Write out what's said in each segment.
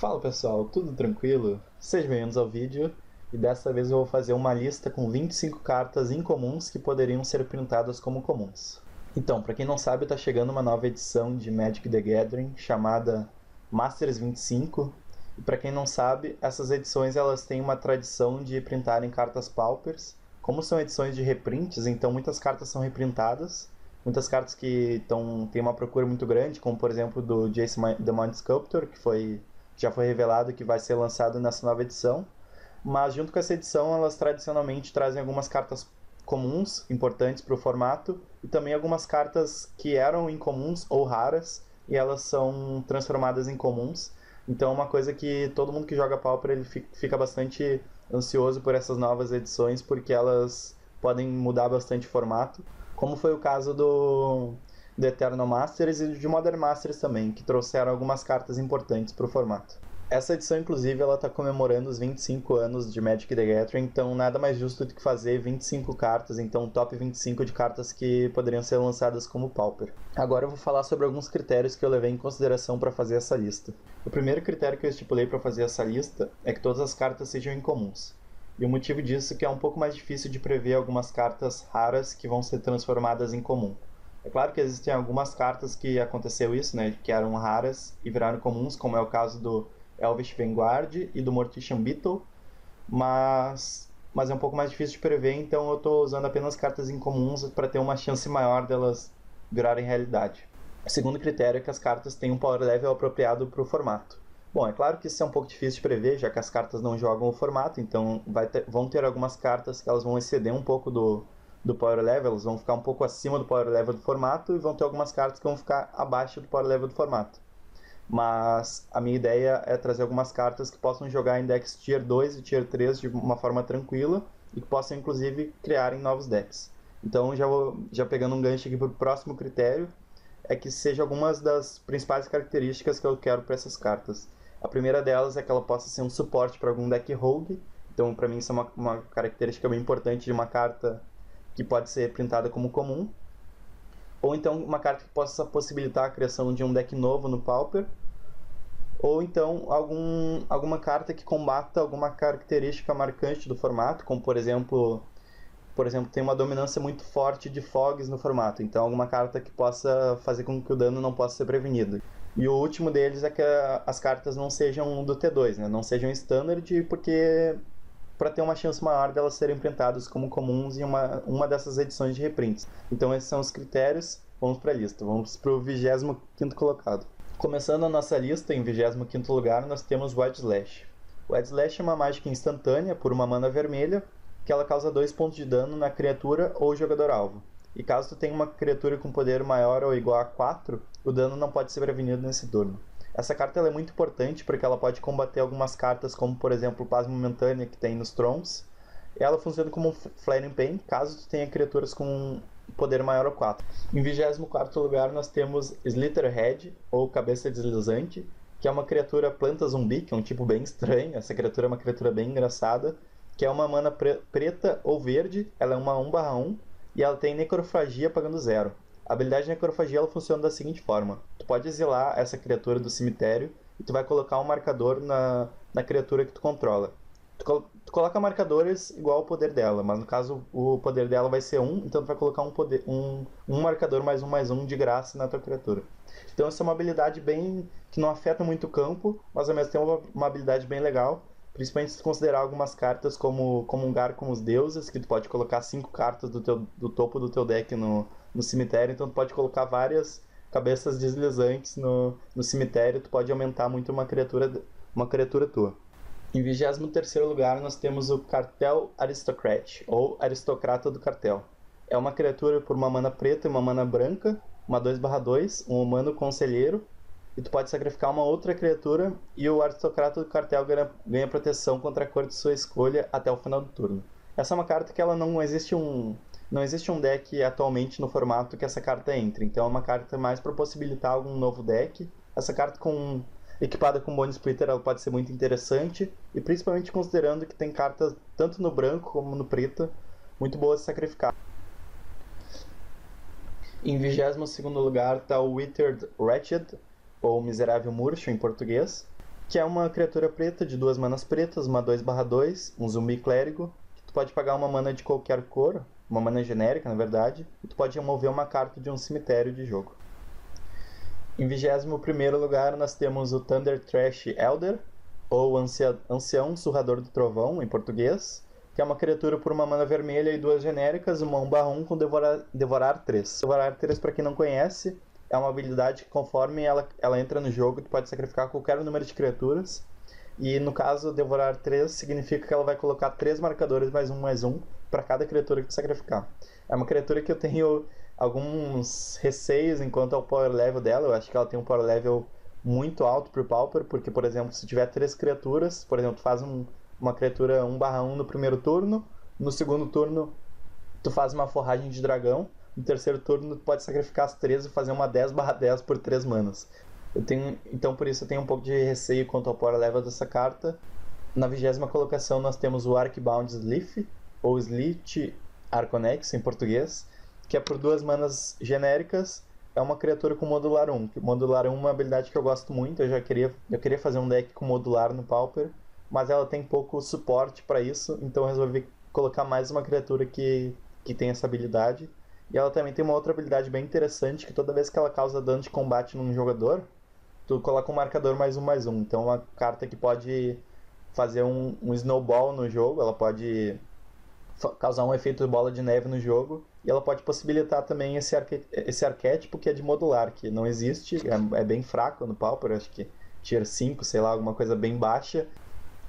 Fala pessoal, tudo tranquilo? Sejam bem-vindos ao vídeo e dessa vez eu vou fazer uma lista com 25 cartas incomuns que poderiam ser printadas como comuns. Então, para quem não sabe, está chegando uma nova edição de Magic the Gathering chamada Masters 25 e para quem não sabe, essas edições elas têm uma tradição de printarem cartas paupers. Como são edições de reprints, então muitas cartas são reprintadas, muitas cartas que têm uma procura muito grande, como por exemplo do Jace the Mind Sculptor, que já foi revelado que vai ser lançado nessa nova edição, mas junto com essa edição elas tradicionalmente trazem algumas cartas comuns importantes para o formato e também algumas cartas que eram incomuns ou raras e elas são transformadas em comuns. Então é uma coisa que todo mundo que joga Pauper ele fica bastante ansioso por essas novas edições porque elas podem mudar bastante o formato, como foi o caso do Eternal Masters e de Modern Masters também, que trouxeram algumas cartas importantes para o formato. Essa edição, inclusive, ela está comemorando os 25 anos de Magic the Gathering, então nada mais justo do que fazer 25 cartas, então top 25 de cartas que poderiam ser lançadas como Pauper. Agora eu vou falar sobre alguns critérios que eu levei em consideração para fazer essa lista. O primeiro critério que eu estipulei para fazer essa lista é que todas as cartas sejam incomuns. E o motivo disso é que é um pouco mais difícil de prever algumas cartas raras que vão ser transformadas em comum. É claro que existem algumas cartas que aconteceu isso, né, que eram raras e viraram comuns, como é o caso do Elvish Vanguard e do Mortician Beetle, mas é um pouco mais difícil de prever, então eu estou usando apenas cartas incomuns para ter uma chance maior delas virarem realidade. O segundo critério é que as cartas tenham um power level apropriado para o formato. Bom, é claro que isso é um pouco difícil de prever, já que as cartas não jogam o formato, então vão ter algumas cartas que elas vão exceder um pouco do power level, elas vão ficar um pouco acima do power level do formato, e vão ter algumas cartas que vão ficar abaixo do power level do formato. Mas a minha ideia é trazer algumas cartas que possam jogar em decks Tier 2 e Tier 3 de uma forma tranquila, e que possam inclusive criarem novos decks. Então já pegando um gancho aqui para o próximo critério, é que sejam algumas das principais características que eu quero para essas cartas. A primeira delas é que ela possa ser um suporte para algum deck rogue, então para mim isso é uma característica bem importante de uma carta que pode ser printada como comum, ou então uma carta que possa possibilitar a criação de um deck novo no Pauper, ou então alguma carta que combata alguma característica marcante do formato, como por exemplo tem uma dominância muito forte de fogs no formato, então alguma carta que possa fazer com que o dano não possa ser prevenido. E o último deles é que as cartas não sejam do T2, né? Não sejam standard, porque para ter uma chance maior delas serem printadas como comuns em uma dessas edições de reprints. Então esses são os critérios, vamos para a lista, vamos para o 25º colocado. Começando a nossa lista, em 25º lugar, nós temos Wild Slash. Wild Slash é uma mágica instantânea por uma mana vermelha, que ela causa 2 pontos de dano na criatura ou jogador-alvo. E caso tu tenha uma criatura com poder maior ou igual a 4, o dano não pode ser prevenido nesse turno. Essa carta ela é muito importante porque ela pode combater algumas cartas, como por exemplo o Paz Momentânea que tem nos Thrones. Ela funciona como um Flaring Pain, caso tu tenha criaturas com poder maior a 4. Em 24º lugar nós temos Slitherhead, ou Cabeça Deslizante, que é uma criatura planta zumbi, que é um tipo bem estranho. Essa criatura é uma criatura bem engraçada, que é uma mana preta ou verde, ela é uma 1/1, e ela tem necrofagia pagando 0. A habilidade de necrofagia ela funciona da seguinte forma: tu pode exilar essa criatura do cemitério e tu vai colocar um marcador na criatura que tu controla. Tu coloca marcadores igual ao poder dela, mas no caso o poder dela vai ser 1, então tu vai colocar um marcador mais um de graça na tua criatura. Então essa é uma habilidade que não afeta muito o campo, mas ao mesmo tempo uma habilidade bem legal. Principalmente se considerar algumas cartas como Comungar com os Deuses, que tu pode colocar 5 cartas do topo do teu deck no cemitério, então tu pode colocar várias cabeças deslizantes no cemitério, tu pode aumentar muito uma criatura tua. Em 23º lugar nós temos o Cartel Aristocrat, ou Aristocrata do Cartel. É uma criatura por uma mana preta e uma mana branca, uma 2/2, um humano conselheiro, e tu pode sacrificar uma outra criatura e o Aristocrata do Cartel ganha proteção contra a cor de sua escolha até o final do turno. Essa é uma carta que ela não existe um deck atualmente no formato que essa carta entre, então é uma carta mais para possibilitar algum novo deck. Essa carta equipada com Bone Splitter ela pode ser muito interessante, e principalmente considerando que tem cartas tanto no branco como no preto muito boas de sacrificar. Em 22º lugar está o Withered Wretched, ou Miserável Murcho em português. que é uma criatura preta de 2 manas pretas, uma 2/2, um zumbi clérigo, que tu pode pagar uma mana de qualquer cor, uma mana genérica na verdade, e tu pode remover uma carta de um cemitério de jogo. Em 21º lugar nós temos o Thunder Trash Elder, ou Ancião Surrador do Trovão em português, que é uma criatura por uma mana vermelha e 2 genéricas, uma 1/1 com Devorar 3. Devorar 3, para quem não conhece, é uma habilidade que conforme ela entra no jogo, tu pode sacrificar qualquer número de criaturas. E no caso, Devorar 3 significa que ela vai colocar 3 marcadores +1/+1 para cada criatura que tu sacrificar. É uma criatura que eu tenho alguns receios enquanto ao power level dela. Eu acho que ela tem um power level muito alto pro Pauper, porque, por exemplo, se tiver 3 criaturas, por exemplo, tu faz uma criatura 1/1 no primeiro turno, no segundo turno tu faz uma forragem de dragão, no terceiro turno tu pode sacrificar as 3 e fazer uma 10/10 por 3 manas. Então por isso eu tenho um pouco de receio quanto ao power level dessa carta. Na 20ª colocação nós temos o Arcbound Sleeth, ou Sleeth Arconex em português, que é por 2 manas genéricas. É uma criatura com modular 1. Modular 1 é uma habilidade que eu gosto muito. Eu queria fazer um deck com modular no Pauper, mas ela tem pouco suporte para isso, então eu resolvi colocar mais uma criatura que tem essa habilidade. E ela também tem uma outra habilidade bem interessante, que toda vez que ela causa dano de combate num jogador, tu coloca um marcador +1/+1. Então é uma carta que pode fazer um snowball no jogo, ela pode causar um efeito bola de neve no jogo, e ela pode possibilitar também esse arquétipo que é de modular, que não existe, é bem fraco no Pauper, acho que tier 5, sei lá, alguma coisa bem baixa.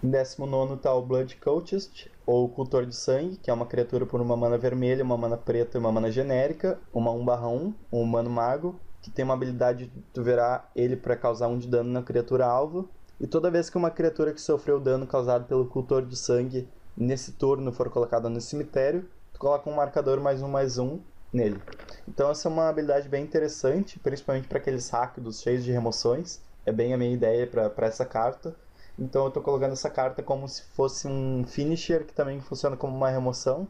Em 19º está o Blood Cultist, ou Cultor de Sangue, que é uma criatura por uma mana vermelha, uma mana preta e uma mana genérica, uma 1/1, um humano mago, que tem uma habilidade de tu virar ele para causar 1 de dano na criatura alvo, e toda vez que uma criatura que sofreu dano causado pelo Cultor de Sangue nesse turno for colocada no cemitério, tu coloca um marcador +1/+1 nele. Então essa é uma habilidade bem interessante, principalmente para aqueles rápidos cheios de remoções, é bem a minha ideia para essa carta. Então eu estou colocando essa carta como se fosse um finisher, que também funciona como uma remoção.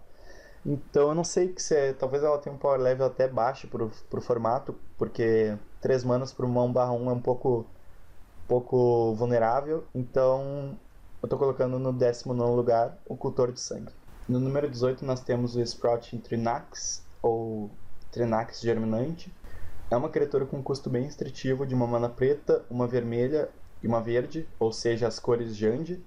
Então eu não sei talvez ela tenha um power level até baixo pro formato, porque 3 manas por uma 1/1 é um pouco vulnerável. Então eu estou colocando no 19º lugar o Cultor de Sangue. No número 18 nós temos o Sprouting Trinax, ou Trinax Germinante. É uma criatura com custo bem restritivo de uma mana preta, uma vermelha e uma verde, ou seja, as cores Jand,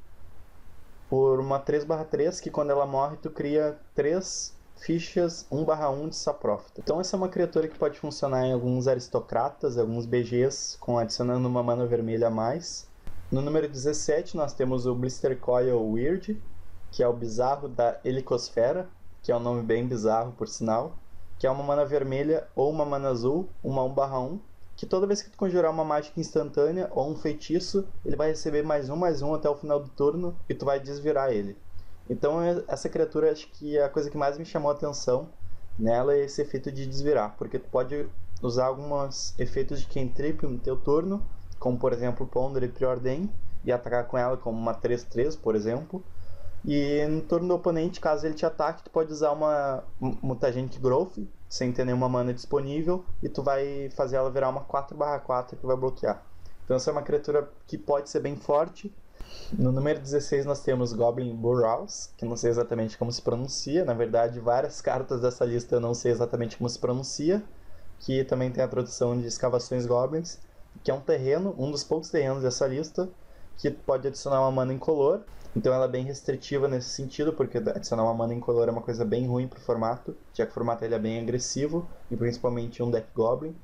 por uma 3/3, que quando ela morre tu cria 3 fichas 1/1 de Saprófita. Então essa é uma criatura que pode funcionar em alguns aristocratas, alguns BGs, adicionando uma mana vermelha a mais. No número 17 nós temos o Blister Coil Weird, que é o bizarro da Helicosfera, que é um nome bem bizarro por sinal, que é uma mana vermelha ou uma mana azul, uma 1/1, que toda vez que tu conjurar uma mágica instantânea ou um feitiço, ele vai receber +1/+1 até o final do turno e tu vai desvirar ele. Então essa criatura, acho que a coisa que mais me chamou a atenção nela é esse efeito de desvirar, porque tu pode usar alguns efeitos de cantrip no teu turno, como por exemplo Ponder e Preordain, e atacar com ela como uma 3/3, por exemplo. E no turno do oponente, caso ele te ataque, tu pode usar uma Mutagenic Growth, sem ter nenhuma mana disponível, e tu vai fazer ela virar uma 4/4 que vai bloquear. Então essa é uma criatura que pode ser bem forte. No número 16 nós temos Goblin Burrows, que não sei exatamente como se pronuncia. Na verdade, várias cartas dessa lista eu não sei exatamente como se pronuncia, que também tem a tradução de Escavações Goblins, que é um terreno, um dos poucos terrenos dessa lista, que pode adicionar uma mana incolor. Então ela é bem restritiva nesse sentido, porque adicionar uma mana incolor é uma coisa bem ruim pro formato, já que o formato ele é bem agressivo, e principalmente um deck Goblin.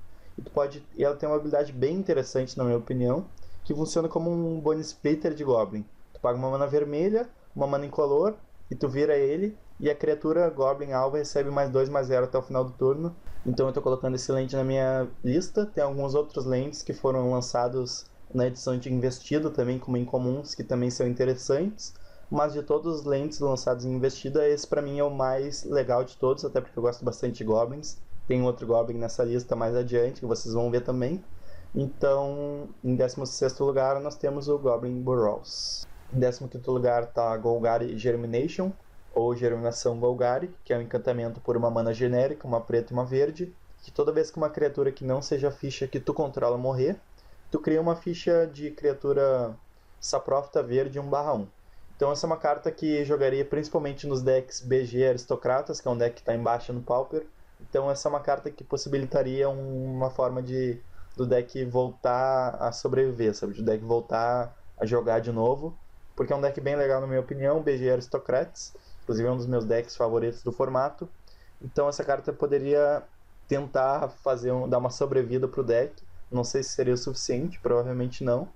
E ela tem uma habilidade bem interessante, na minha opinião, que funciona como um Bone Splitter de Goblin. Tu paga uma mana vermelha, uma mana incolor, e tu vira ele, e a criatura Goblin alvo recebe +2/+0 até o final do turno. Então eu estou colocando esse land na minha lista. Tem alguns outros lands que foram lançados na edição de Investido também, como incomuns, que também são interessantes. Mas de todos os lands lançados em Investida, esse pra mim é o mais legal de todos, até porque eu gosto bastante de Goblins. Tem outro Goblin nessa lista mais adiante, que vocês vão ver também. Então, em 16º lugar, nós temos o Goblin Burrows. Em 15º lugar está Golgari Germination, ou Germinação Golgari, que é um encantamento por uma mana genérica, uma preta e uma verde, que toda vez que uma criatura que não seja a ficha que tu controla morrer, tu cria uma ficha de criatura Saprofita Verde 1/1. Então essa é uma carta que jogaria principalmente nos decks BG Aristocratas, que é um deck que está embaixo no Pauper. Então essa é uma carta que possibilitaria uma forma do deck voltar a sobreviver, sabe? Do deck voltar a jogar de novo, porque é um deck bem legal na minha opinião, BG Aristocrats, inclusive é um dos meus decks favoritos do formato. Então essa carta poderia tentar dar uma sobrevida pro deck. Não sei se seria o suficiente, provavelmente não,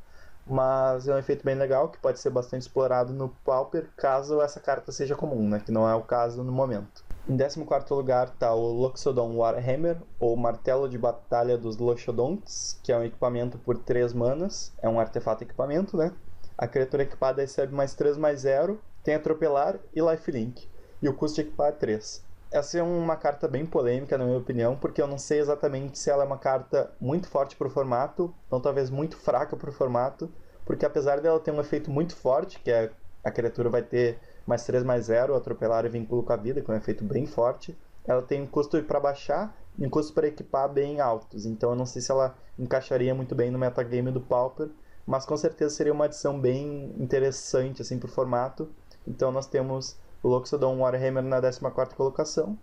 mas é um efeito bem legal que pode ser bastante explorado no Pauper, caso essa carta seja comum, né? Que não é o caso no momento. Em 14º lugar está o Loxodon Warhammer, ou Martelo de Batalha dos Loxodonts, que é um equipamento por 3 manas, é um artefato equipamento, né? A criatura equipada recebe mais 3/0, tem Atropelar e Lifelink, e o custo de equipar é 3. Essa é uma carta bem polêmica, na minha opinião, porque eu não sei exatamente se ela é uma carta muito forte para o formato, ou talvez muito fraca para o formato, porque apesar dela ter um efeito muito forte, que é a criatura vai ter mais 3/0, atropelar e vínculo com a vida, que é um efeito bem forte, ela tem um custo para baixar e um custo para equipar bem altos, então eu não sei se ela encaixaria muito bem no metagame do Pauper, mas com certeza seria uma adição bem interessante assim, para o formato. Então nós temos o Loxodon Warhammer na 14ª colocação,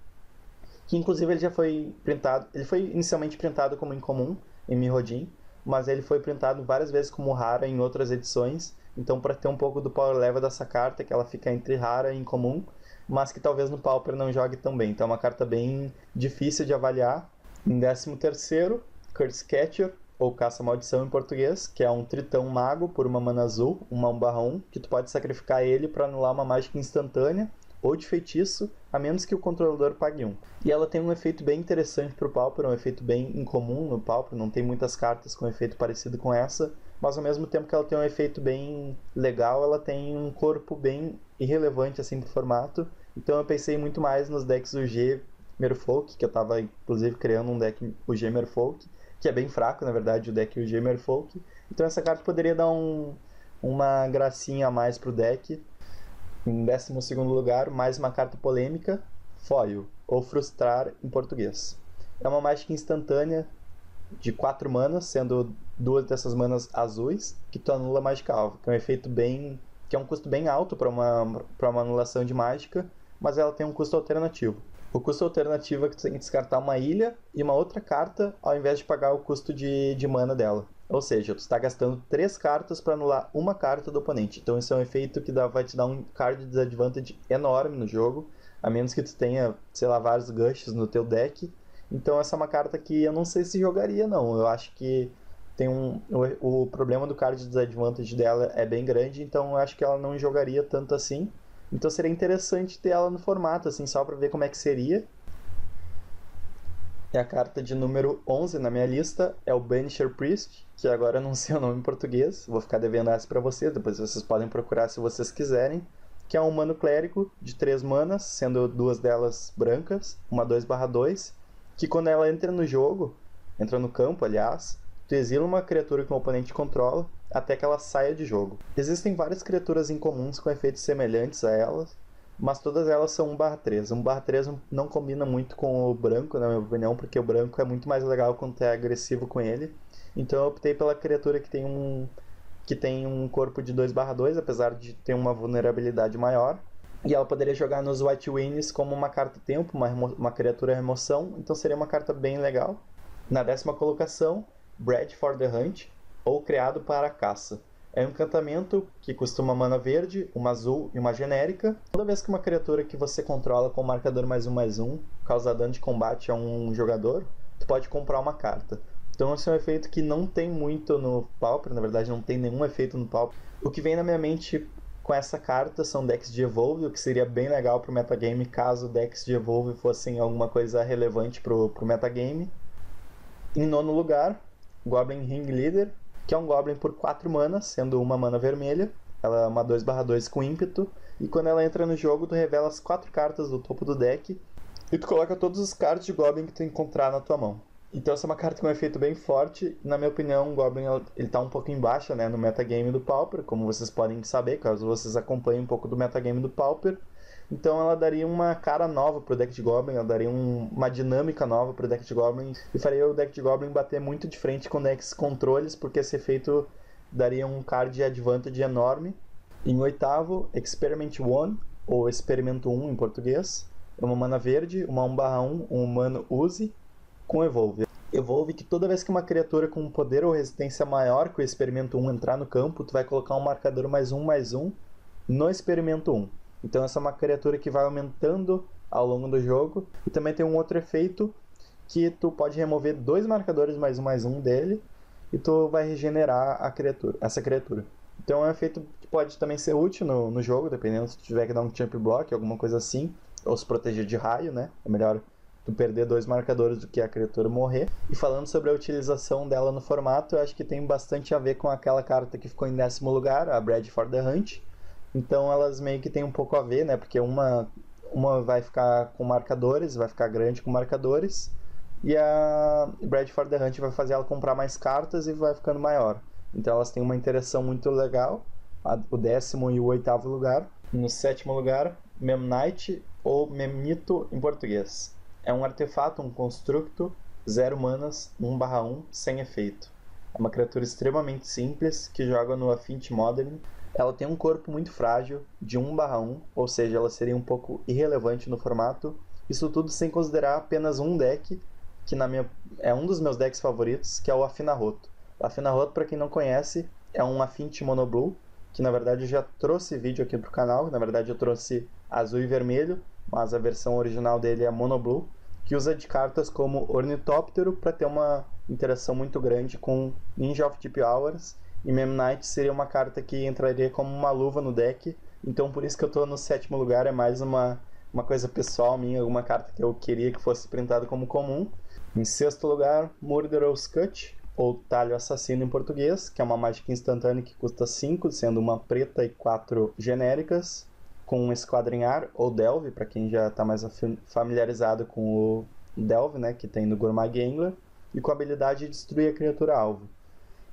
que inclusive ele já foi printado, ele foi inicialmente printado como incomum em Mirrodin, mas ele foi printado várias vezes como rara em outras edições, então para ter um pouco do power level dessa carta, que ela fica entre rara e incomum, mas que talvez no Pauper não jogue tão bem, então é uma carta bem difícil de avaliar. Em 13º, Curse Catcher, ou Caça-Maldição em português, que é um tritão mago por uma mana azul, uma 1/1, que tu pode sacrificar ele para anular uma mágica instantânea ou de feitiço, a menos que o controlador pague 1. E ela tem um efeito bem interessante para o Pauper, um efeito bem incomum no Pauper, não tem muitas cartas com efeito parecido com essa, mas ao mesmo tempo que ela tem um efeito bem legal, ela tem um corpo bem irrelevante assim pro formato, então eu pensei muito mais nos decks UG Merfolk, que eu estava inclusive criando um deck UG Merfolk, que é bem fraco, na verdade, o deck UG Merfolk. Então essa carta poderia dar uma gracinha a mais pro deck. Em 12º lugar, mais uma carta polêmica, Foil, ou Frustrar em português. É uma mágica instantânea de 4 manas, sendo 2 dessas manas azuis, que tu anula a mágica alvo, que é um efeito que é um custo bem alto para uma anulação de mágica, mas ela tem um custo alternativo. O custo alternativo é que tu tem que descartar uma ilha e uma outra carta ao invés de pagar o custo de mana dela. Ou seja, tu está gastando 3 cartas para anular uma carta do oponente. Então isso é um efeito que vai te dar um card disadvantage enorme no jogo, a menos que tu tenha, sei lá, vários gushes no teu deck. Então essa é uma carta que eu não sei se jogaria não. Eu acho que tem o problema do card disadvantage dela é bem grande, então eu acho que ela não jogaria tanto assim. Então seria interessante ter ela no formato, assim, só para ver como é que seria. E a carta de número 11 na minha lista é o Banisher Priest, que agora eu não sei o nome em português, vou ficar devendo essa para vocês, depois vocês podem procurar se vocês quiserem. Que é um humano clérigo de 3 manas, sendo 2 delas brancas, uma 2/2, que quando ela entra no jogo, entra no campo, aliás, tu exila uma criatura que o oponente controla até que ela saia de jogo. Existem várias criaturas incomuns com efeitos semelhantes a elas, mas todas elas são 1/3. 1/3 não combina muito com o branco, na minha opinião, porque o branco é muito mais legal quando tu é agressivo com ele. Então eu optei pela criatura que tem um corpo de 2/2, apesar de ter uma vulnerabilidade maior. E ela poderia jogar nos White Winds como uma carta tempo, uma criatura remoção, então seria uma carta bem legal. Na 10ª colocação, Bred for the Hunt, ou Criado para a Caça. É um encantamento que custa uma mana verde, uma azul e uma genérica. Toda vez que uma criatura que você controla com marcador +1/+1 causa dano de combate a um jogador, tu pode comprar uma carta. Então esse é um efeito que não tem muito no Pauper, na verdade não tem nenhum efeito no Pauper. O que vem na minha mente com essa carta são decks de Evolve, o que seria bem legal pro metagame caso decks de Evolve fossem alguma coisa relevante pro metagame. Em 9º lugar, Goblin Ring Leader, que é um Goblin por 4 manas, sendo uma mana vermelha. Ela é uma 2/2 com ímpeto, e quando ela entra no jogo, tu revela as 4 cartas do topo do deck, e tu coloca todos os cards de Goblin que tu encontrar na tua mão. Então essa é uma carta com um efeito bem forte. Na minha opinião, o Goblin ele tá um pouco em baixa, né, no metagame do Pauper, como vocês podem saber, caso vocês acompanhem um pouco do metagame do Pauper. Então ela daria uma cara nova pro deck de Goblin, ela daria uma dinâmica nova pro deck de Goblin, e faria o deck de Goblin bater muito de frente com decks controles, porque esse efeito daria um card advantage enorme. Em oitavo, Experiment 1, ou Experimento 1 em português, é uma mana verde, uma 1/1, um humano use, com Evolve. Evolve que toda vez que uma criatura com poder ou resistência maior que o Experimento 1 entrar no campo, tu vai colocar um marcador +1/+1 no Experimento 1. Então essa é uma criatura que vai aumentando ao longo do jogo. E também tem um outro efeito que tu pode remover 2 marcadores +1/+1 dele e tu vai regenerar essa criatura. Então é um efeito que pode também ser útil no jogo, dependendo se tu tiver que dar um jump block, alguma coisa assim, ou se proteger de raio, né? É melhor tu perder 2 marcadores do que a criatura morrer. E falando sobre a utilização dela no formato, eu acho que tem bastante a ver com aquela carta que ficou em 10º lugar, a Bred for the Hunt. Então elas meio que tem um pouco a ver, né? Porque uma vai ficar com marcadores, vai ficar grande com marcadores, e a Bred for the Hunt vai fazer ela comprar mais cartas e vai ficando maior. Então elas têm uma interação muito legal, o 10º e o 8º lugar. No 7º lugar, Memnite, ou Memnito em português. É um artefato, um constructo, 0 manas, 1/1, sem efeito. É uma criatura extremamente simples, que joga no Affinity Modeling. Ela tem um corpo muito frágil, de 1/1, ou seja, ela seria um pouco irrelevante no formato. Isso tudo sem considerar apenas um deck, que é um dos meus decks favoritos, que é o Afinaroto. O Afinaroto, para quem não conhece, é um Affinity Mono Blue, que na verdade eu já trouxe vídeo aqui pro canal. Na verdade eu trouxe azul e vermelho, mas a versão original dele é Mono Blue, que usa de cartas como Ornitóptero para ter uma interação muito grande com Ninja of Deep Hours, e Memnite seria uma carta que entraria como uma luva no deck. Então por isso que eu estou no 7º lugar, é mais uma coisa pessoal minha, alguma carta que eu queria que fosse printada como comum. Em 6º lugar, Murderous Cut, ou Talho Assassino em português, que é uma mágica instantânea que custa 5, sendo uma preta e 4 genéricas, com Esquadrinhar ou Delve, para quem já está mais familiarizado com o Delve, né, que tem no Gourmag Angler, e com a habilidade de destruir a criatura alvo.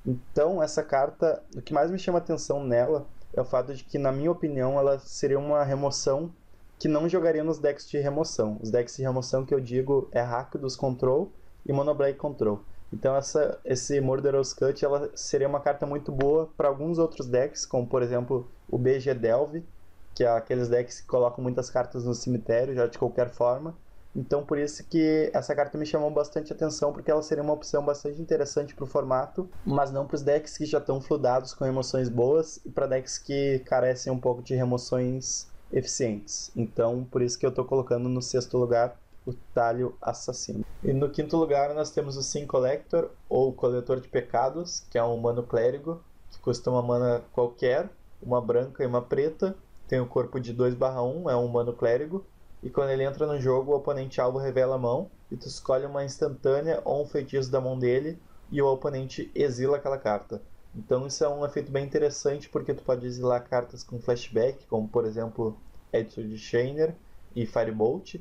Então essa carta, o que mais me chama atenção nela é o fato de que, na minha opinião, ela seria uma remoção que não jogaria nos decks de remoção. Os decks de remoção que eu digo é Rakdos Control e Monoblade Control. Então esse Murderous Cut ela seria uma carta muito boa para alguns outros decks, como por exemplo o BG Delve, que é aqueles decks que colocam muitas cartas no cemitério já de qualquer forma. Então por isso que essa carta me chamou bastante atenção, porque ela seria uma opção bastante interessante para o formato, mas não para os decks que já estão fluidados com remoções boas e para decks que carecem um pouco de remoções eficientes. Então por isso que eu estou colocando no 6º lugar o Talho Assassino. E no 5º lugar nós temos o Sin Collector, ou Coletor de Pecados, que é um humano clérigo, que custa uma mana qualquer, uma branca e uma preta, tem o corpo de 2/1, é um humano clérigo, e quando ele entra no jogo, o oponente alvo revela a mão, e tu escolhe uma instantânea ou um feitiço da mão dele, e o oponente exila aquela carta. Então isso é um efeito bem interessante, porque tu pode exilar cartas com flashback, como por exemplo Etude Chainer e Firebolt.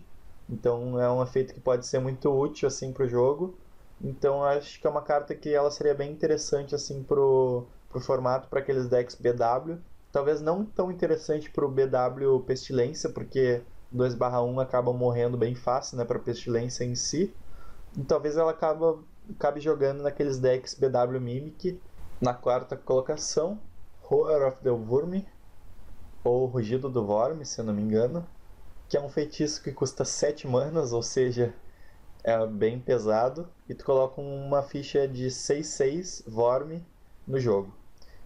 Então é um efeito que pode ser muito útil assim pro jogo. Então acho que é uma carta que ela seria bem interessante assim pro formato, para aqueles decks BW. Talvez não tão interessante pro BW Pestilência, porque 2/1 acaba morrendo bem fácil, né, para Pestilência em si. E talvez ela acabe jogando naqueles decks BW Mimic. Na 4ª colocação, Roar of the Worm, ou Rugido do Vorme, se eu não me engano, que é um feitiço que custa 7 manas, ou seja, é bem pesado, e tu coloca uma ficha de 6/6 Vorme no jogo.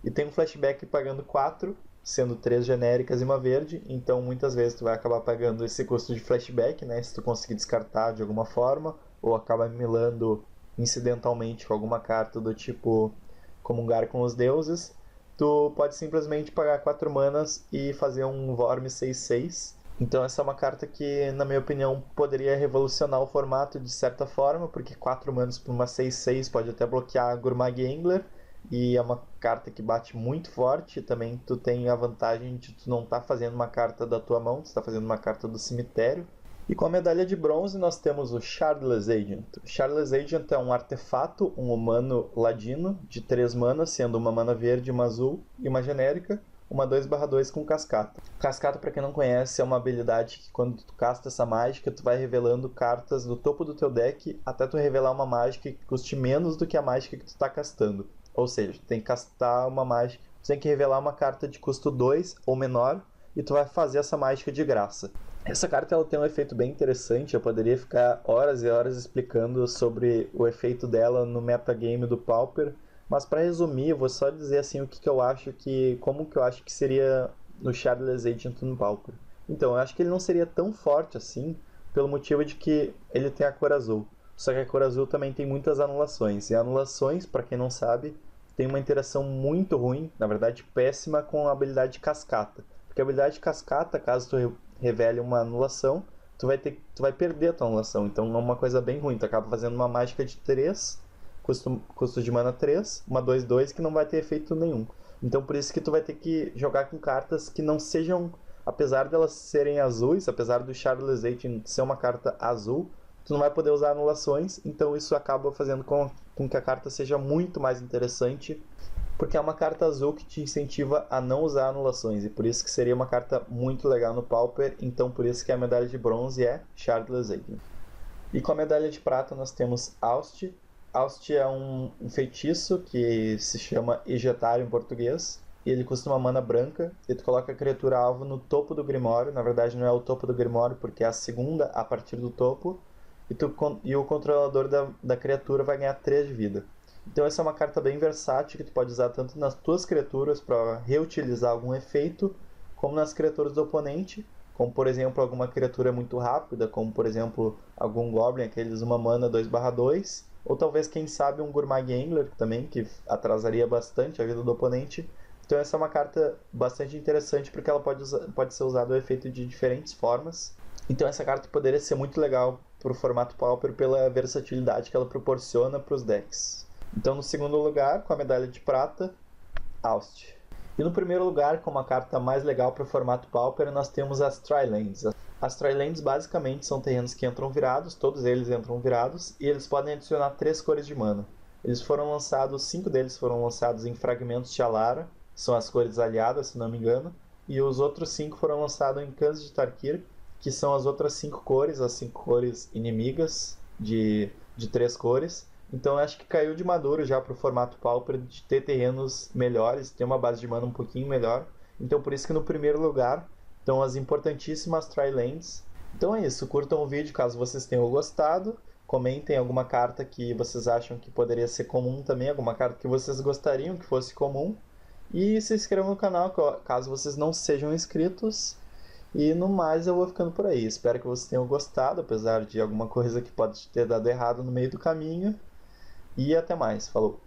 E tem um flashback pagando 4, sendo 3 genéricas e uma verde, então muitas vezes tu vai acabar pagando esse custo de flashback, né, se tu conseguir descartar de alguma forma, ou acaba milando incidentalmente com alguma carta do tipo Comungar com os Deuses. Tu pode simplesmente pagar 4 manas e fazer um Vorme 6/6. Então essa é uma carta que, na minha opinião, poderia revolucionar o formato de certa forma, porque 4 manas por uma 6/6 pode até bloquear a Gourmag Angler, e é uma carta que bate muito forte. Também tu tem a vantagem de tu não estar fazendo uma carta da tua mão, tu está fazendo uma carta do cemitério. E com a medalha de bronze nós temos o Shardless Agent. O Shardless Agent é um artefato, um humano ladino, de 3 manas, sendo uma mana verde, uma azul e uma genérica, uma 2/2 com cascata. Cascata, para quem não conhece, é uma habilidade que quando tu casta essa mágica, tu vai revelando cartas do topo do teu deck até tu revelar uma mágica que custe menos do que a mágica que tu está castando. Ou seja, tu tem que castar uma mágica, tu tem que revelar uma carta de custo 2 ou menor e tu vai fazer essa mágica de graça. Essa carta ela tem um efeito bem interessante, eu poderia ficar horas e horas explicando sobre o efeito dela no metagame do Pauper, mas para resumir, eu vou só dizer assim o que eu acho que, como que eu acho que seria no Shardless Agent no Pauper. Então, eu acho que ele não seria tão forte assim, pelo motivo de que ele tem a cor azul. Só que a cor azul também tem muitas anulações, e anulações, para quem não sabe, tem uma interação muito ruim, na verdade péssima, com a habilidade de cascata. Porque a habilidade de cascata, caso tu revele uma anulação, tu vai perder a tua anulação. Então é uma coisa bem ruim. Tu acaba fazendo uma mágica de 3, custo de mana 3, uma 2/2 que não vai ter efeito nenhum. Então por isso que tu vai ter que jogar com cartas que não sejam, apesar delas serem azuis, apesar do Shardless Agent ser uma carta azul, tu não vai poder usar anulações, então isso acaba fazendo com que a carta seja muito mais interessante, porque é uma carta azul que te incentiva a não usar anulações, e por isso que seria uma carta muito legal no Pauper, então por isso que a medalha de bronze é Shardless Agent. E com a medalha de prata nós temos Oust. Oust é um feitiço que se chama Ejetário em português, e ele custa uma mana branca, e tu coloca a criatura alvo no topo do Grimório, na verdade não é o topo do Grimório, porque é a segunda a partir do topo, e o controlador da criatura vai ganhar 3 de vida. Então essa é uma carta bem versátil que tu pode usar tanto nas tuas criaturas para reutilizar algum efeito, como nas criaturas do oponente, como por exemplo alguma criatura muito rápida, como por exemplo algum Goblin, aqueles uma mana 2/2, ou talvez quem sabe um Gurmag Angler também, que atrasaria bastante a vida do oponente. Então essa é uma carta bastante interessante porque ela pode ser usada o efeito de diferentes formas. Então essa carta poderia ser muito legal para o formato Pauper pela versatilidade que ela proporciona para os decks. Então no segundo lugar, com a medalha de prata, Oust. E no primeiro lugar, como a carta mais legal para o formato Pauper, nós temos as Tri-Lands. As Tri-Lands basicamente são terrenos que entram virados, todos eles entram virados, e eles podem adicionar 3 cores de mana. 5 deles foram lançados em Fragmentos de Alara, são as cores aliadas, se não me engano, e os outros 5 foram lançados em Khans de Tarkir, que são as outras 5 cores, as 5 cores inimigas de 3 cores. Então acho que caiu de maduro já para o formato Pauper de ter terrenos melhores, ter uma base de mana um pouquinho melhor. Então por isso que no primeiro lugar estão as importantíssimas Tri-Lands. Então é isso, curtam o vídeo caso vocês tenham gostado. Comentem alguma carta que vocês acham que poderia ser comum também, alguma carta que vocês gostariam que fosse comum. E se inscrevam no canal caso vocês não sejam inscritos. E no mais eu vou ficando por aí. Espero que vocês tenham gostado, apesar de alguma coisa que pode ter dado errado no meio do caminho. E até mais. Falou!